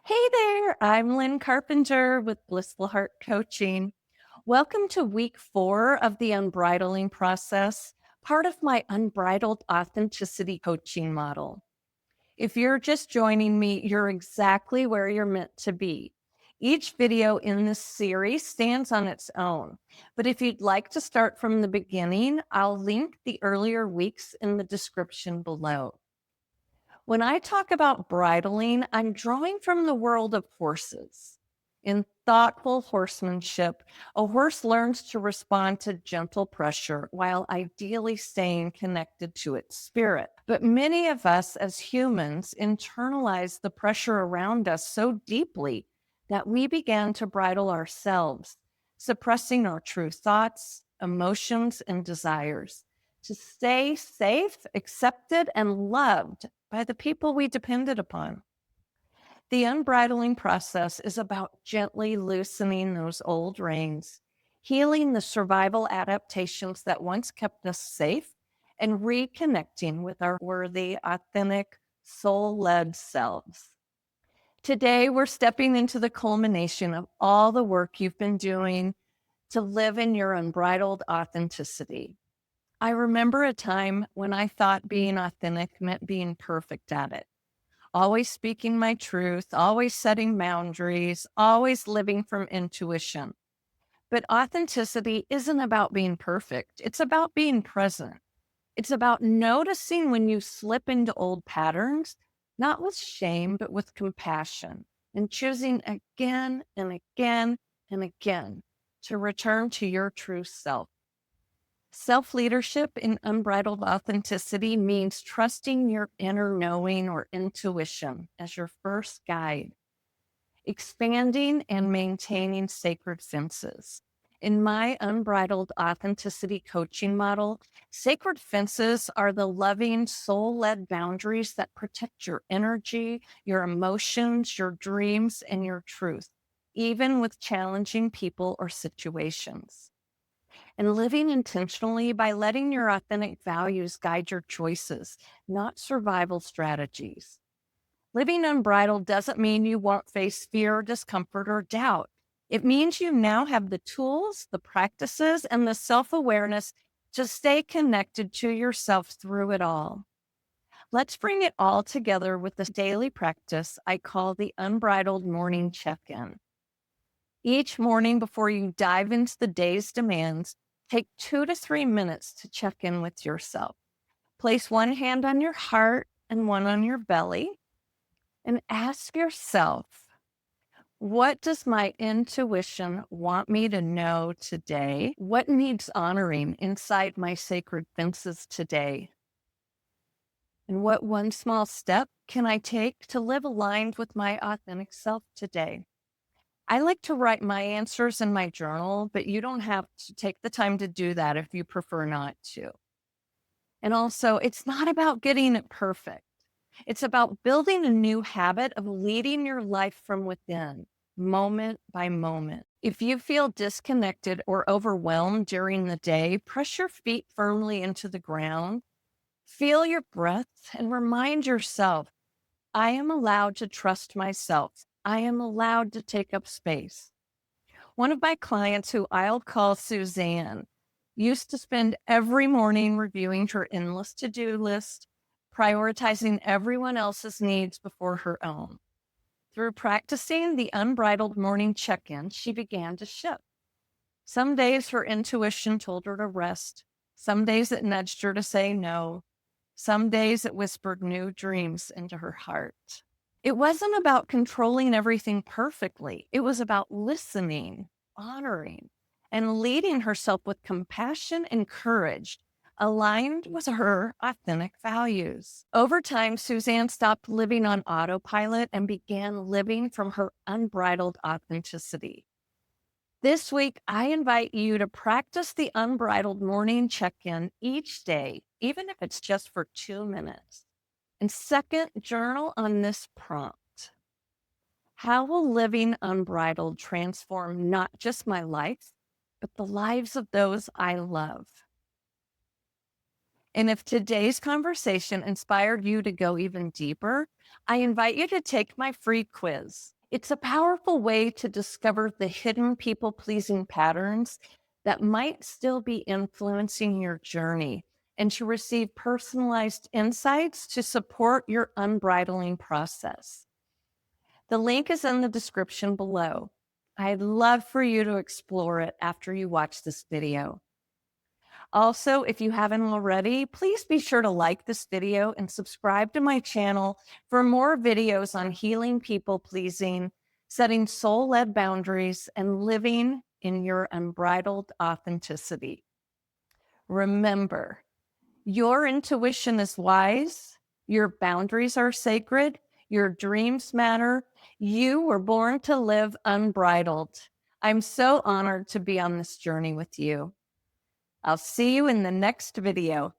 Hey there, I'm Lynn Carpenter with Blissful Heart Coaching. Welcome to week 4 of the Unbridling Process, part of my Unbridled Authenticity coaching model. If you're just joining me, you're exactly where you're meant to be. Each video in this series stands on its own, but if you'd like to start from the beginning, I'll link the earlier weeks in the description below. When I talk about bridling, I'm drawing from the world of horses. In thoughtful horsemanship, a horse learns to respond to gentle pressure while ideally staying connected to its spirit. But many of us as humans internalize the pressure around us so deeply that we began to bridle ourselves, suppressing our true thoughts, emotions, and desires to stay safe, accepted, and loved by the people we depended upon. The unbridling process is about gently loosening those old reins, healing the survival adaptations that once kept us safe, and reconnecting with our worthy, authentic, soul led selves. Today, we're stepping into the culmination of all the work you've been doing to live in your unbridled authenticity. I remember a time when I thought being authentic meant being perfect at it, always speaking my truth, always setting boundaries, always living from intuition. But authenticity isn't about being perfect, it's about being present. It's about noticing when you slip into old patterns, not with shame, but with compassion, and choosing again and again and again to return to your true self. Self leadership in unbridled authenticity means trusting your inner knowing or intuition as your first guide, expanding and maintaining sacred fences. In my unbridled authenticity coaching model, sacred fences are the loving, soul led boundaries that protect your energy, your emotions, your dreams, and your truth, even with challenging people or situations. And living intentionally by letting your authentic values guide your choices, not survival strategies. Living unbridled doesn't mean you won't face fear, discomfort, or doubt. It means you now have the tools, the practices, and the self awareness to stay connected to yourself through it all. Let's bring it all together with this daily practice I call the Unbridled Morning Check-In. Each morning before you dive into the day's demands, take 2 to 3 minutes to check in with yourself. Place one hand on your heart and one on your belly and ask yourself, what does my intuition want me to know today? What needs honoring inside my sacred fences today? And what one small step can I take to live aligned with my authentic self today? I like to write my answers in my journal, but you don't have to take the time to do that if you prefer not to. And also, it's not about getting it perfect. It's about building a new habit of leading your life from within, moment by moment. If you feel disconnected or overwhelmed during the day, press your feet firmly into the ground, feel your breath, and remind yourself, I am allowed to trust myself. I am allowed to take up space. One of my clients, who I'll call Suzanne, used to spend every morning reviewing her endless to-do list, prioritizing everyone else's needs before her own. Through practicing the unbridled morning check-in, she began to shift. Some days her intuition told her to rest. Some days it nudged her to say no. Some days it whispered new dreams into her heart. It wasn't about controlling everything perfectly. It was about listening, honoring, and leading herself with compassion and courage, aligned with her authentic values. Over time, Suzanne stopped living on autopilot and began living from her unbridled authenticity. This week, I invite you to practice the unbridled morning check-in each day, even if it's just for 2 minutes. And second, journal on this prompt. How will living unbridled transform not just my life, but the lives of those I love? And if today's conversation inspired you to go even deeper, I invite you to take my free quiz. It's a powerful way to discover the hidden people-pleasing patterns that might still be influencing your journey and to receive personalized insights to support your unbridling process. The link is in the description below. I'd love for you to explore it after you watch this video. Also, if you haven't already, please be sure to like this video and subscribe to my channel for more videos on healing people pleasing, setting soul-led boundaries, and living in your unbridled authenticity. Remember, your intuition is wise, your boundaries are sacred, your dreams matter. You were born to live unbridled. I'm so honored to be on this journey with you. I'll see you in the next video.